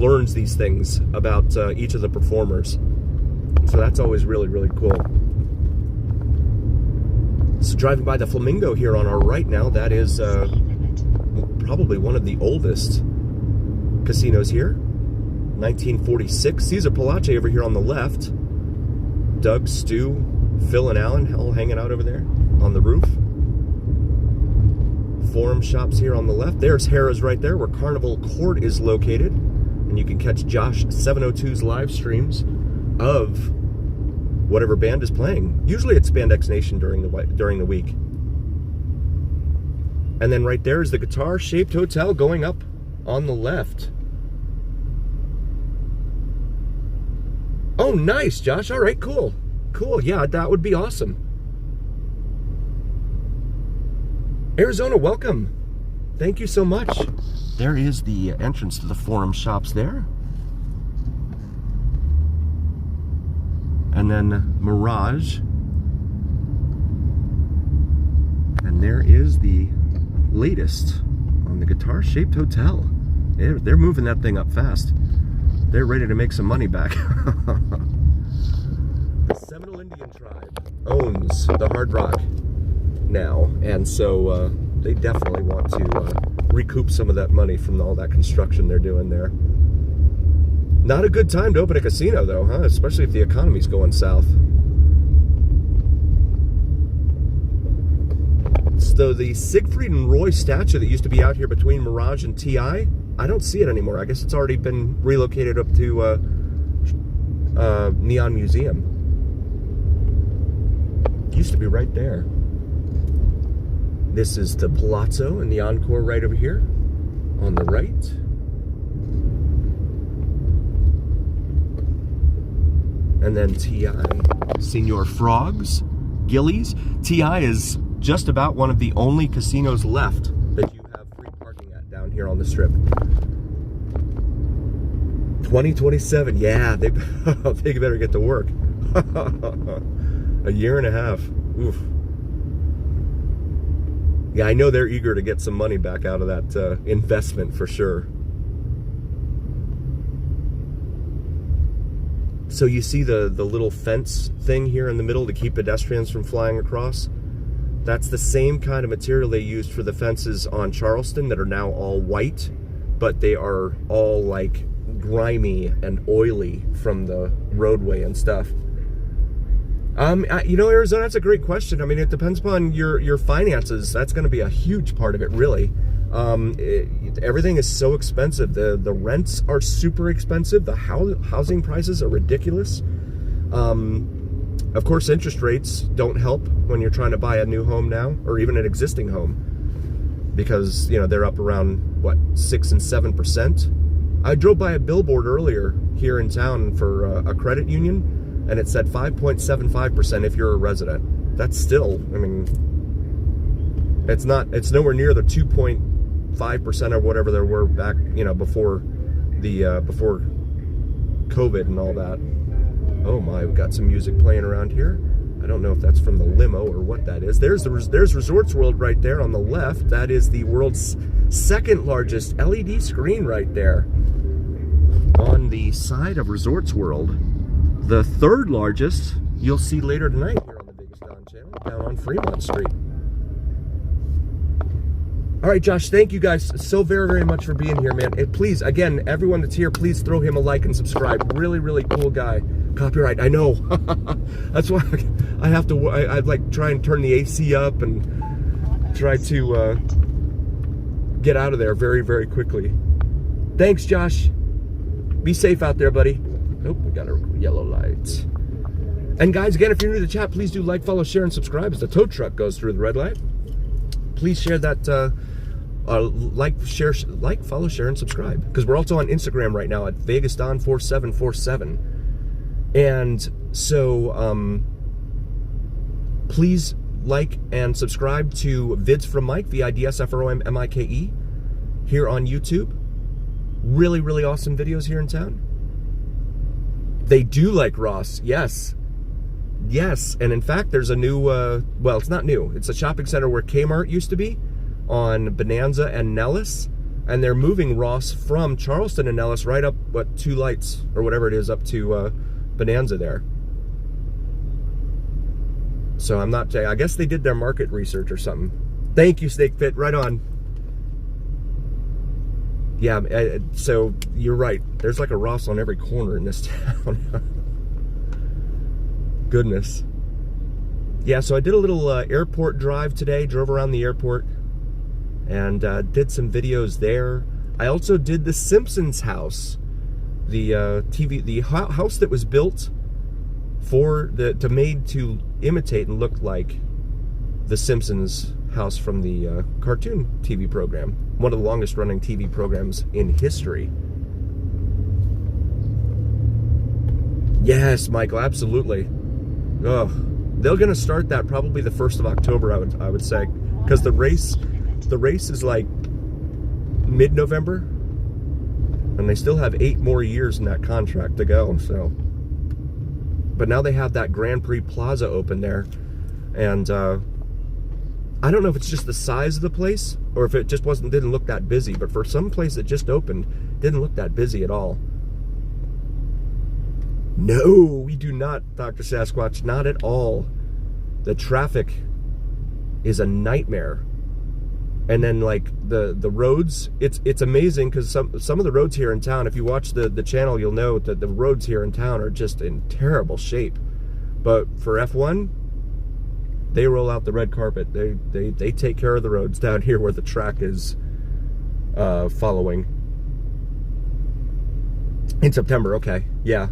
learns these things about each of the performers. So that's always really, really cool. So driving by the Flamingo here on our right now, that is probably one of the oldest casinos here. 1946. Cesar Palace over here on the left. Doug, Stu, Phil, and Alan all hanging out over there on the roof. Forum Shops here on the left. There's Harrah's right there where Carnival Court is located. And you can catch Josh 702's live streams of whatever band is playing. Usually it's Spandex Nation during the week. And then right there is the guitar-shaped hotel going up on the left. Oh, nice, Josh. All right, cool. Cool, yeah, that would be awesome. Arizona, welcome. Thank you so much. There is the entrance to the Forum Shops there. And then Mirage. And there is the latest on the guitar-shaped hotel. They're moving that thing up fast. They're ready to make some money back. The Seminole Indian tribe owns the Hard Rock now, and so they definitely want to recoup some of that money from all that construction they're doing there. Not a good time to open a casino, though, huh? Especially if the economy's going south. So the Siegfried and Roy statue that used to be out here between Mirage and TI, I don't see it anymore. I guess it's already been relocated up to Neon Museum. It used to be right there. This is the Palazzo and the Encore right over here on the right. And then TI, Senor Frogs, Gillies. TI is just about one of the only casinos left that you have free parking at down here on the Strip. 2027, yeah, they better get to work. A year and a half, oof. Yeah, I know they're eager to get some money back out of that investment for sure. So you see the little fence thing here in the middle to keep pedestrians from flying across? That's the same kind of material they used for the fences on Charleston that are now all white, but they are all like grimy and oily from the roadway and stuff. You know, Arizona, that's a great question. I mean, it depends upon your finances. That's going to be a huge part of it, really. Everything is so expensive. The rents are super expensive. The housing prices are ridiculous. Of course, interest rates don't help when you're trying to buy a new home now, or even an existing home, because, you know, they're up around, what, 6 and 7%. I drove by a billboard earlier here in town for a credit union, and it said 5.75% if you're a resident. That's still, I mean, it's nowhere near the 2.5% or whatever there were back, you know, before COVID and all that. Oh my, we've got some music playing around here. I don't know if that's from the limo or what that is. There's Resorts World right there on the left. That is the world's second largest LED screen right there on the side of Resorts World. The third largest you'll see later tonight here on the Biggest Don channel, down on Fremont Street. All right, Josh, thank you guys so very, very much for being here, man. And please, again, everyone that's here, please throw him a like and subscribe. Really, really cool guy. Copyright, I know. That's why I have to, I'd like try and turn the AC up and try to get out of there very, very quickly. Thanks, Josh. Be safe out there, buddy. Nope, we got a yellow light. And guys, again, if you're new to the chat, please do like, follow, share, and subscribe as the tow truck goes through the red light. Please share that, like, follow, share, and subscribe. Because we're also on Instagram right now at VegasDon4747. And so, please like and subscribe to Vids from Mike, VIDSFROMMIKE, here on YouTube. Really, really awesome videos here in town. They do like Ross, yes. Yes, and in fact, there's a new, well, it's not new. It's a shopping center where Kmart used to be on Bonanza and Nellis. and they're moving Ross from Charleston and Nellis right up, what, 2 lights or whatever it is, up to Bonanza there. So I'm not, I guess they did their market research or something. Thank you, Snake Fit, right on. Yeah, so you're right. There's like a Ross on every corner in this town. Goodness. Yeah, so I did a little airport drive today, drove around the airport, and did some videos there. I also did the Simpsons house, the house that was built made to imitate and look like the Simpsons house from the cartoon TV program, one of the longest running TV programs in history. Yes, Michael, absolutely. Oh, they're gonna start that probably the 1st of October, I would say, because the race is like mid-November, and they still have 8 more years in that contract to go. So, but now they have that Grand Prix Plaza open there, and I don't know if it's just the size of the place or if it just didn't look that busy. But for some place that just opened, didn't look that busy at all. No, we do not, Dr. Sasquatch, not at all. The traffic is a nightmare. And then like the roads, it's amazing because some of the roads here in town, if you watch the channel, you'll know that the roads here in town are just in terrible shape. But for F1, they roll out the red carpet. They take care of the roads down here where the track is following. In September, okay, yeah.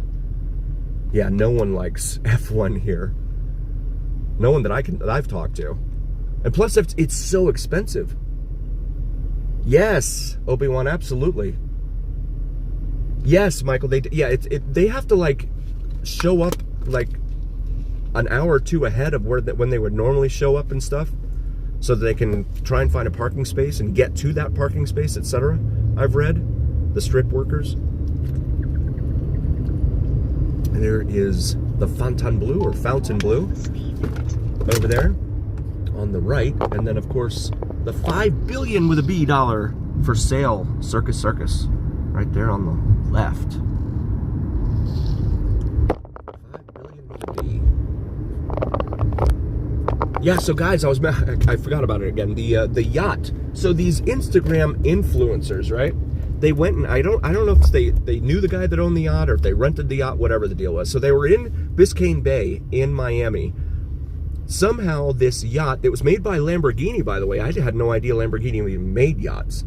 Yeah, no one likes F1 here. No one that I've talked to. And plus, it's so expensive. Yes, Obi-Wan, absolutely. Yes, Michael, they have to like show up like an hour or 2 ahead of when they would normally show up and stuff, so that they can try and find a parking space and get to that parking space, etc. I've read, the strip workers. And there is the Fontainebleau or Fontainebleau over there on the right, and then of course the $5 billion with a B dollar for sale Circus Circus right there on the left. $5 billion with a B. Yeah, so guys, I forgot about it again. The yacht. So these Instagram influencers, right? They went and I don't know if they knew the guy that owned the yacht or if they rented the yacht, whatever the deal was. So they were in Biscayne Bay in Miami. Somehow this yacht, it was made by Lamborghini, by the way. I had no idea Lamborghini even made yachts.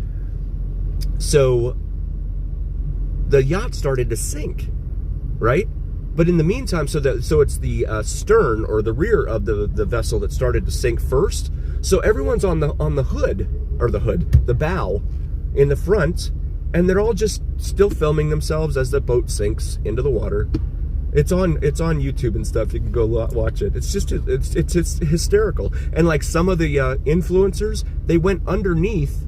So the yacht started to sink, right? But in the meantime, so it's the stern or the rear of the vessel that started to sink first. So everyone's on the hood, or the bow in the front, and they're all just still filming themselves as the boat sinks into the water. It's on YouTube and stuff. You can go watch it. It's just it's hysterical. And like some of the influencers, they went underneath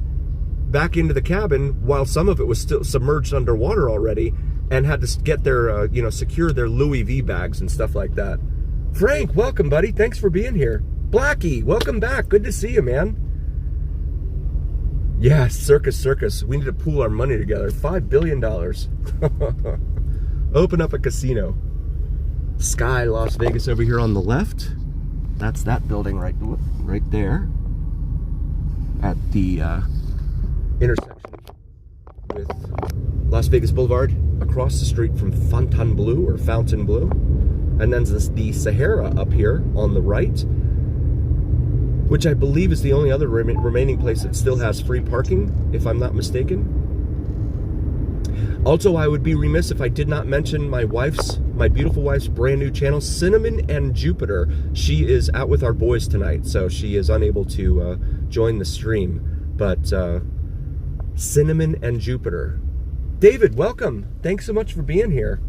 back into the cabin while some of it was still submerged underwater already, and had to get their secure their Louis V bags and stuff like that. Frank, welcome, buddy. Thanks for being here. Blackie, welcome back. Good to see you, man. Yeah, Circus Circus. We need to pool our money together. $5 billion. Open up a casino. Sky Las Vegas over here on the left. That's that building right there at the intersection with Las Vegas Boulevard, across the street from Fontainebleau or Fontainebleau. And then there's the Sahara up here on the right, which I believe is the only other remaining place that still has free parking, if I'm not mistaken. Also, I would be remiss if I did not mention my beautiful wife's brand new channel, Cinnamon and Jupiter. She is out with our boys tonight, so she is unable to join the stream. But Cinnamon and Jupiter. David, welcome. Thanks so much for being here.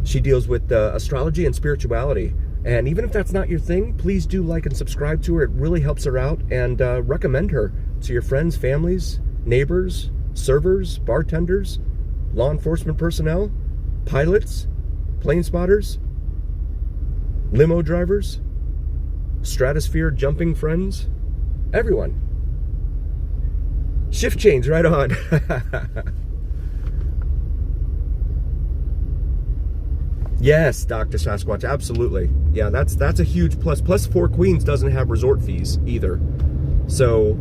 She deals with astrology and spirituality. And even if that's not your thing, please do like and subscribe to her. It really helps her out. And recommend her to your friends, families, neighbors, servers, bartenders, law enforcement personnel, pilots, plane spotters, limo drivers, stratosphere jumping friends, everyone. Shift change, right on. Yes, Dr. Sasquatch, absolutely. Yeah, that's a huge plus. Plus, Four Queens doesn't have resort fees either. So,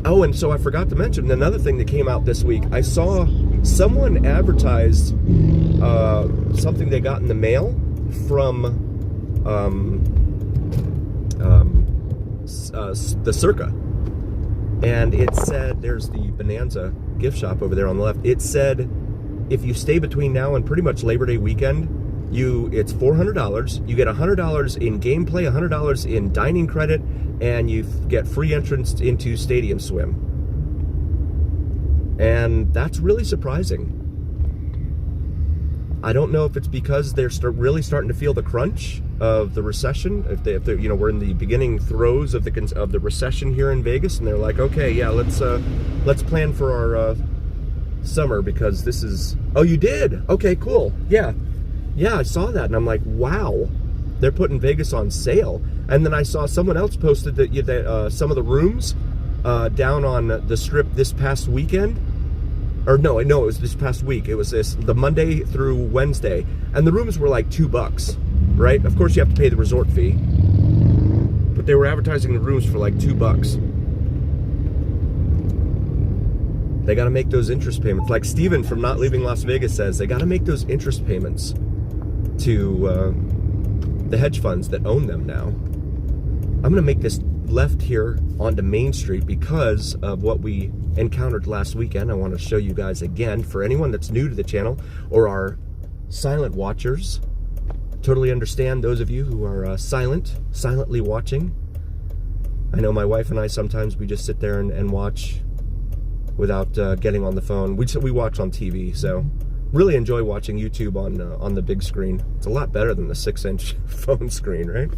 oh, and so I forgot to mention another thing that came out this week. I saw someone advertised something they got in the mail from the Circa. And it said, there's the Bonanza gift shop over there on the left. It said, if you stay between now and pretty much Labor Day weekend, it's $400. You get $100 in gameplay, $100 in dining credit, and you get free entrance into Stadium Swim. And that's really surprising. I don't know if it's because they're really starting to feel the crunch of the recession. If they're, you know, we're in the beginning throes of the recession here in Vegas, and they're like, okay, yeah, let's plan for our summer, because this is. Oh, you did? Okay, cool. Yeah, I saw that, and I'm like, wow, they're putting Vegas on sale. And then I saw someone else posted that some of the rooms down on the Strip this past weekend. Or no, it was this past week. It was the Monday through Wednesday, and the rooms were like $2, right? Of course, you have to pay the resort fee, but they were advertising the rooms for like $2. They got to make those interest payments. Like Steven from Not Leaving Las Vegas says, they got to make those interest payments to the hedge funds that own them now. I'm going to make this left here onto Main Street because of what we encountered last weekend. I want to show you guys again, for anyone that's new to the channel or our silent watchers. Totally understand those of you who are silently watching. I know my wife and I, sometimes we just sit there and watch without getting on the phone. We watch on TV, so really enjoy watching YouTube on the big screen. It's a lot better than the 6-inch phone screen, right?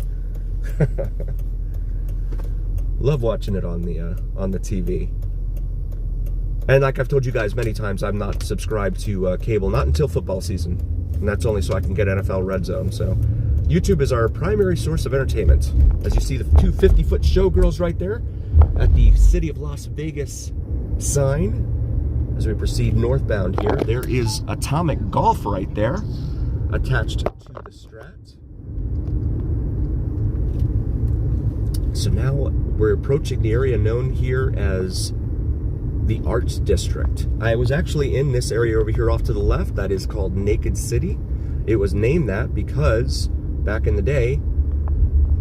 Love watching it on the TV. And like I've told you guys many times, I'm not subscribed to cable, not until football season. And that's only so I can get NFL Red Zone. So YouTube is our primary source of entertainment. As you see the two 50-foot showgirls right there at the City of Las Vegas sign. As we proceed northbound here, there is Atomic Golf right there attached to the Strat. So now we're approaching the area known here as the Arts District. I was actually in this area over here off to the left that is called Naked City. It was named that because back in the day,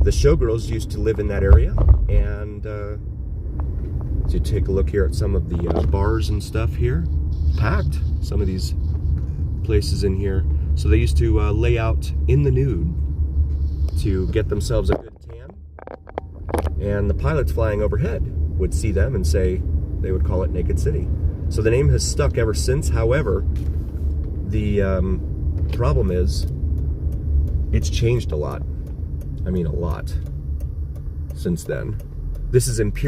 the showgirls used to live in that area. And as you take a look here at some of the bars and stuff here, packed, some of these places in here. So they used to lay out in the nude to get themselves a good tan. And the pilots flying overhead would see them and say, they would call it Naked City. So the name has stuck ever since. However, the problem is it's changed a lot. I mean, a lot since then. This is Imperial.